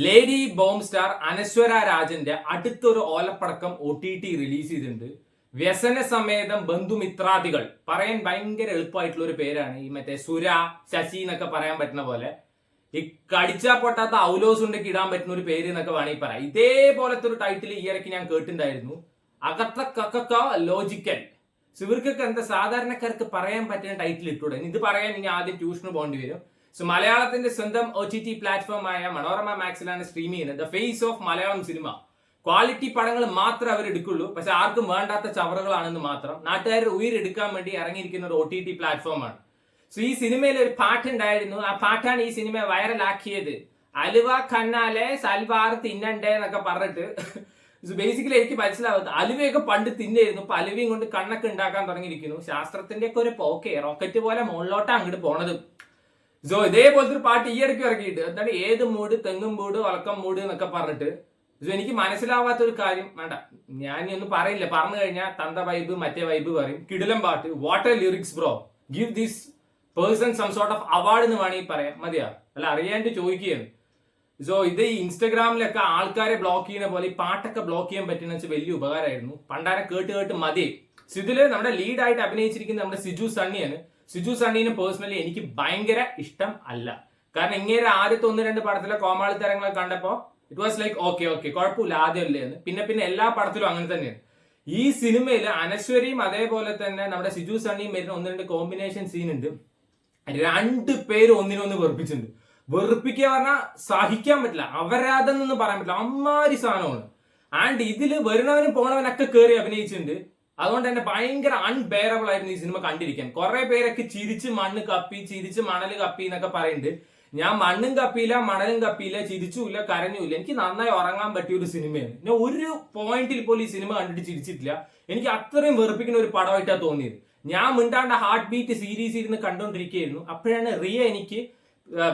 Lady bomb star അനശ്വര രാജന്റെ അടുത്തൊരു ഓലപ്പടക്കം OTT release ചെയ്തിട്ടുണ്ട്. വ്യസന സമേതം ബന്ധുമിത്രാദികൾ പറയാൻ ഭയങ്കര എളുപ്പമായിട്ടുള്ള ഒരു പേരാണ്. ഈ മറ്റേ സുര ശശി എന്നൊക്കെ പറയാൻ പറ്റുന്ന പോലെ ഈ കടിച്ചാ പൊട്ടാത്ത ഔലോസ് ഉണ്ടെങ്കിൽ ഇടാൻ പറ്റുന്ന ഒരു പേര് എന്നൊക്കെ വേണമെങ്കിൽ പറയാം. ഇതേപോലത്തെ ഒരു ടൈറ്റിൽ ഈ ഇടയ്ക്ക് ഞാൻ കേട്ടിട്ടുണ്ടായിരുന്നു. അകത്ത കക്ക ലോജിക്കൽ. ഇവർക്കൊക്കെ എന്താ സാധാരണക്കാർക്ക് പറയാൻ പറ്റുന്ന ടൈറ്റിൽ ഇട്ടൂടെ? ഇത് പറയാൻ ഇനി ആദ്യം ട്യൂഷന് പോകേണ്ടി വരും. സോ മലയാളത്തിന്റെ സ്വന്തം OTT പ്ലാറ്റ്ഫോമായ മനോരമ മാക്സിലാണ് സ്ട്രീം ചെയ്യുന്നത്. The face of Malayalam cinema. Quality പടങ്ങൾ മാത്രമേ അവർ എടുക്കുള്ളൂ, പക്ഷെ ആർക്കും വേണ്ടാത്ത ചവറുകളാണെന്ന് മാത്രം. നാട്ടുകാരുടെ ഉയരെടുക്കാൻ വേണ്ടി ഇറങ്ങിയിരിക്കുന്ന ഒരു OTT പ്ലാറ്റ്ഫോമാണ്. സോ ഈ സിനിമയിൽ ഒരു പാട്ടുണ്ടായിരുന്നു. ആ പാട്ടാണ് ഈ സിനിമ വൈറലാക്കിയത്. അലുവ കണ്ണാലെ സൽവാർ തിന്നണ്ടേ എന്നൊക്കെ പറഞ്ഞിട്ട് ബേസിക്കലി എനിക്ക് മനസ്സിലാവുന്നത് അലുവയൊക്കെ പണ്ട് തിന്നായിരുന്നു. ഇപ്പൊ അലുവയും കൊണ്ട് കണ്ണൊക്കെ ഉണ്ടാക്കാൻ തുടങ്ങിയിരിക്കുന്നു. ശാസ്ത്രത്തിന്റെ ഒക്കെ ഒരു പോക്കെ റോക്കറ്റ് പോലെ മുകളിലോട്ടാണ് അങ്ങോട്ട് പോണത്. സോ ഇതേപോലത്തെ ഒരു പാട്ട് ഈ ഇടയ്ക്ക് ഇറക്കിയിട്ട് എന്താണ് ഏത് മൂഡ്, തെങ്ങും മൂട്, വളക്കം മൂട് എന്നൊക്കെ പറഞ്ഞിട്ട് എനിക്ക് മനസ്സിലാവാത്ത ഒരു കാര്യം വേണ്ട, ഞാൻ ഒന്നും പറയില്ല. പറഞ്ഞു കഴിഞ്ഞാൽ തന്ത വൈബ് മറ്റേ വൈബ് പറയും. കിടിലം പാട്ട്, what a lyrics bro, give this person some sort of award എന്ന് വേണമെങ്കിൽ പറയാം. മതിയാ? അല്ല, അറിയാണ്ട് ചോദിക്കുകയാണ്. സോ ഇത് ഈ ഇൻസ്റ്റഗ്രാമിലൊക്കെ ആൾക്കാരെ ബ്ലോക്ക് ചെയ്യുന്ന പോലെ ഈ പാട്ടൊക്കെ ബ്ലോക്ക് ചെയ്യാൻ പറ്റുന്ന വെച്ചാൽ വലിയ ഉപകാരമായിരുന്നു. പണ്ടാരെ കേട്ട് കേട്ട് മതി. സോ ഇതില് നമ്മുടെ ലീഡായിട്ട് അഭിനയിച്ചിരിക്കുന്ന നമ്മുടെ സിജു സണ്ണിയാണ്. സിജു സണ്ണീനെ പേഴ്സണലി എനിക്ക് ഭയങ്കര ഇഷ്ടം അല്ല. കാരണം ഇങ്ങനെ ആദ്യത്തെ 1-2 പടത്തിലെ കോമാളിത്തരങ്ങളൊക്കെ കണ്ടപ്പോ ഇറ്റ് വാസ് ലൈക്ക് ഓക്കെ കുഴപ്പമില്ല, ആദ്യമല്ലേ എന്ന്. പിന്നെ എല്ലാ പടത്തിലും അങ്ങനെ തന്നെയാണ്. ഈ സിനിമയിൽ അനശ്വരിയും അതേപോലെ തന്നെ നമ്മുടെ സിജു സണ്ണിയും വരുന്ന 1-2 കോമ്പിനേഷൻ സീൻ ഉണ്ട്. 2 പേര് ഒന്നിനൊന്ന് വെറുപ്പിച്ചിട്ടുണ്ട്. വെറുപ്പിക്കുക പറഞ്ഞാൽ സഹിക്കാൻ പറ്റില്ല, അവരാതെന്നൊന്നും പറയാൻ പറ്റില്ല, അമ്മാരി സാധനമാണ്. ആൻഡ് ഇതില് വരുന്നവനും പോണവനൊക്കെ കയറി അഭിനയിച്ചിട്ടുണ്ട്. അതുകൊണ്ട് തന്നെ ഭയങ്കര അൺബെയറബിൾ ആയിരുന്നു ഈ സിനിമ കണ്ടിരിക്കാൻ. കുറെ പേരൊക്കെ ചിരിച്ച് മണ്ണ് കപ്പി, ചിരിച്ച് മണല് കപ്പി എന്നൊക്കെ പറയുന്നുണ്ട്. ഞാൻ മണ്ണും കപ്പിയില്ല, മണലും കപ്പിയില്ല, ചിരിച്ചുമില്ല, കരഞ്ഞുമില്ല. എനിക്ക് നന്നായി ഉറങ്ങാൻ പറ്റിയ ഒരു സിനിമയാണ്. ഞാൻ ഒരു പോയിന്റിൽ പോലും ഈ സിനിമ കണ്ടിട്ട് ചിരിച്ചിട്ടില്ല. എനിക്ക് അത്രയും വെറുപ്പിക്കുന്ന ഒരു പടമായിട്ടാണ് തോന്നിയത്. ഞാൻ മിണ്ടാണ്ട് ഹാർട്ട് ബീറ്റ് സീരീസ് ഇരുന്ന് കണ്ടുകൊണ്ടിരിക്കുകയായിരുന്നു. അപ്പോഴാണ് റിയ എനിക്ക്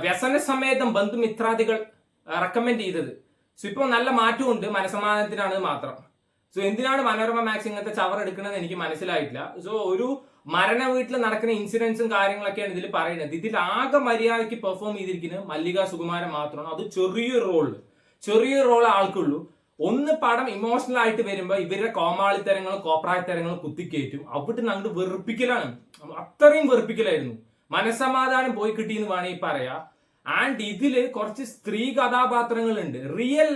വ്യസന സമേതം ബന്ധുമിത്രാദികൾ റെക്കമെൻഡ് ചെയ്തത്. സോ ഇപ്പോൾ നല്ല മാറ്റമുണ്ട്, മനസമാധാനത്തിനാണ് മാത്രം. സോ എന്തിനാണ് മനോരമ മാക്സ് ഇങ്ങനത്തെ ചവർ എടുക്കണമെന്ന് എനിക്ക് മനസ്സിലായിട്ടില്ല. സോ ഒരു മരണ വീട്ടിൽ നടക്കുന്ന ഇൻസിഡൻസും കാര്യങ്ങളൊക്കെയാണ് ഇതിൽ പറയുന്നത്. ഇതിൽ ആകെ മര്യാദയ്ക്ക് പെർഫോം ചെയ്തിരിക്കുന്നത് മല്ലിക സുകുമാരൻ മാത്രമാണ്. അത് ചെറിയൊരു റോൾ ആൾക്കുള്ളൂ. ഒന്ന് പടം ഇമോഷണൽ ആയിട്ട് വരുമ്പോൾ ഇവരുടെ കോമാളിത്തരങ്ങളും കോപ്രായത്തരങ്ങളും കുത്തിക്കയറ്റും. അവിടെ അങ്ങോട്ട് വെറുപ്പിക്കലാണ്, അത്രയും വെറുപ്പിക്കലായിരുന്നു. മനസ്സമാധാനം പോയി കിട്ടിയെന്ന് വേണമെങ്കിൽ പറയാം. ആൻഡ് ഇതില് കുറച്ച് സ്ത്രീ കഥാപാത്രങ്ങളുണ്ട്. റിയൽ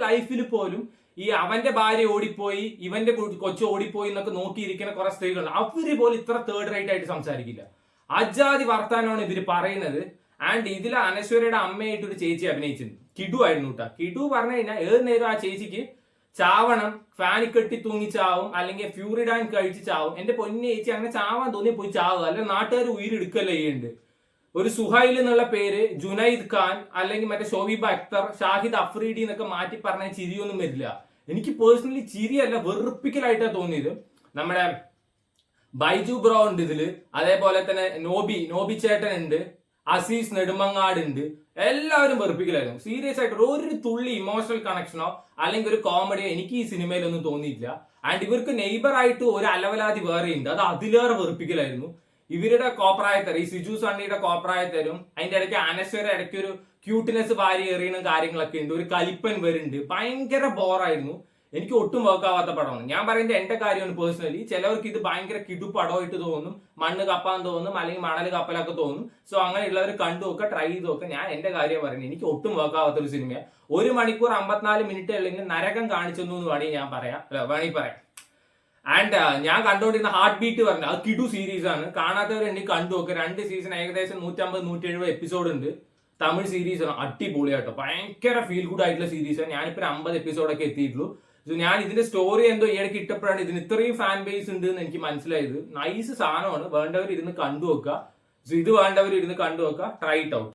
ലൈഫിൽ പോലും ഈ അവന്റെ ഭാര്യ ഓടിപ്പോയി, ഇവന്റെ കൊച്ചു ഓടിപ്പോയി എന്നൊക്കെ നോക്കിയിരിക്കുന്ന കുറെ സ്ത്രീകളുണ്ട്. അവര് പോലും ഇത്ര തേർഡ് റേറ്റ് ആയിട്ട് സംസാരിക്കില്ല. അജാതി വർത്താനമാണ് ഇവര് പറയുന്നത്. ആൻഡ് ഇതിൽ അനശ്വരയുടെ അമ്മയായിട്ട് ഒരു ചേച്ചി അഭിനയിച്ചിട്ടുണ്ട്. കിടു ആയിരുന്നു കേട്ടോ. കിടു പറഞ്ഞു കഴിഞ്ഞാൽ ഏത് നേരം ആ ചേച്ചിക്ക് ചാവണം, ഫാനി കെട്ടി തൂങ്ങി ചാവും, അല്ലെങ്കിൽ ഫ്യൂറിഡാൻ കഴിച്ച് ചാവും. എന്റെ പൊന്നെ ചേച്ചി അങ്ങനെ ചാവാൻ തോന്നി പോയി ചാവുക, അല്ലെ നാട്ടുകാർ ഉയരെടുക്കല്ലേ ചെയ്യുന്നുണ്ട്. ഒരു സുഹൈൽ എന്നുള്ള പേര് ജുനൈദ് ഖാൻ അല്ലെങ്കിൽ മറ്റേ ഷോബിബ അക്തർ, ഷാഹിദ് അഫ്രീഡി എന്നൊക്കെ മാറ്റി പറഞ്ഞാൽ ചിരിയൊന്നും വരില്ല. എനിക്ക് പേഴ്സണലി ചിരിയല്ല, വെറുപ്പിക്കലായിട്ടാണ് തോന്നിയത്. നമ്മുടെ ബൈജു ബ്രോ ഉണ്ട് ഇതില്, അതേപോലെ തന്നെ നോബി ചേട്ടൻ ഉണ്ട്, അസീസ് നെടുമങ്ങാട് ഉണ്ട്. എല്ലാവരും വെറുപ്പിക്കലായിരുന്നു. സീരിയസ് ആയിട്ട് ഒരു തുള്ളി ഇമോഷണൽ കണക്ഷനോ അല്ലെങ്കിൽ ഒരു കോമഡിയോ എനിക്ക് ഈ സിനിമയിലൊന്നും തോന്നിയിട്ടില്ല. ആൻഡ് ഇവർക്ക് നെയ്ബർ ആയിട്ട് ഒരു അലവലാതി വേറെ ഉണ്ട്, അത് അതിലേറെ വെറുപ്പിക്കലായിരുന്നു. ഇവരുടെ കോപ്രായത്തരം, ഈ സിജു സണ്ണിയുടെ കോപ്രായത്തരും, അതിന്റെ ഇടയ്ക്ക് അനശ്വര ഇടയ്ക്ക് ഒരു ക്യൂട്ട്നെസ് വാരി എറിയുന്ന കാര്യങ്ങളൊക്കെ ഉണ്ട്. ഒരു കലിപ്പൻ വരുന്നുണ്ട്. ഭയങ്കര ബോറായിരുന്നു. എനിക്ക് ഒട്ടും വർക്കാവാത്ത പടമാണ്. ഞാൻ പറയുന്നത് എന്റെ കാര്യമാണ് പേഴ്സണലി. ചിലവർക്ക് ഇത് ഭയങ്കര കിടുപ്പടമായിട്ട് തോന്നും, മണ്ണ് കപ്പാൻ തോന്നും, അല്ലെങ്കിൽ മണൽ കപ്പലൊക്കെ തോന്നും. സോ അങ്ങനെയുള്ളവർ കണ്ടു നോക്കുക, ട്രൈ ചെയ്ത് നോക്കുക. ഞാൻ എന്റെ കാര്യം പറയുന്നത് എനിക്ക് ഒട്ടും വർക്കാവാത്ത ഒരു സിനിമയാണ്. 1 മണിക്കൂർ 54 മിനിറ്റ് അല്ലെങ്കിൽ നരകം കാണിച്ചു എന്ന് വേണമെങ്കിൽ ഞാൻ പറയാം. ആൻഡ് ഞാൻ കണ്ടുകൊണ്ടിരുന്ന ഹാർട്ട് ബീറ്റ് പറഞ്ഞു, അത് കിടു സീരീസ് ആണ്. കാണാത്തവരുണ്ടെങ്കിൽ കണ്ടു നോക്കുക. 2 സീസൺ, ഏകദേശം 150-170 എപ്പിസോഡ് ഉണ്ട്. തമിഴ് സീരീസ് ആണ്, അടിപൊളിയാട്ടോ. ഭയങ്കര ഫീൽ ഗുഡ് ആയിട്ടുള്ള സീരീസാണ്. ഞാനിപ്പോൾ 50 എപ്പിസോഡൊക്കെ എത്തിയിട്ടുള്ളൂ. സോ ഞാൻ ഇതിന്റെ സ്റ്റോറി എന്തോ ഈയിടയ്ക്ക് ഇട്ടപ്പോഴാണ് ഇതിന് ഇത്രയും ഫാൻ ബേസ് ഉണ്ട് എന്ന് എനിക്ക് മനസ്സിലായത്. നൈസ് സാധനമാണ്, വേണ്ടവർ ഇരുന്ന് കണ്ടു വെക്കുക. സോ ഇത് വേണ്ടവർ ഇരുന്ന് കണ്ടു വെക്കുക, ട്രൈ ഇറ്റ് ഔട്ട്.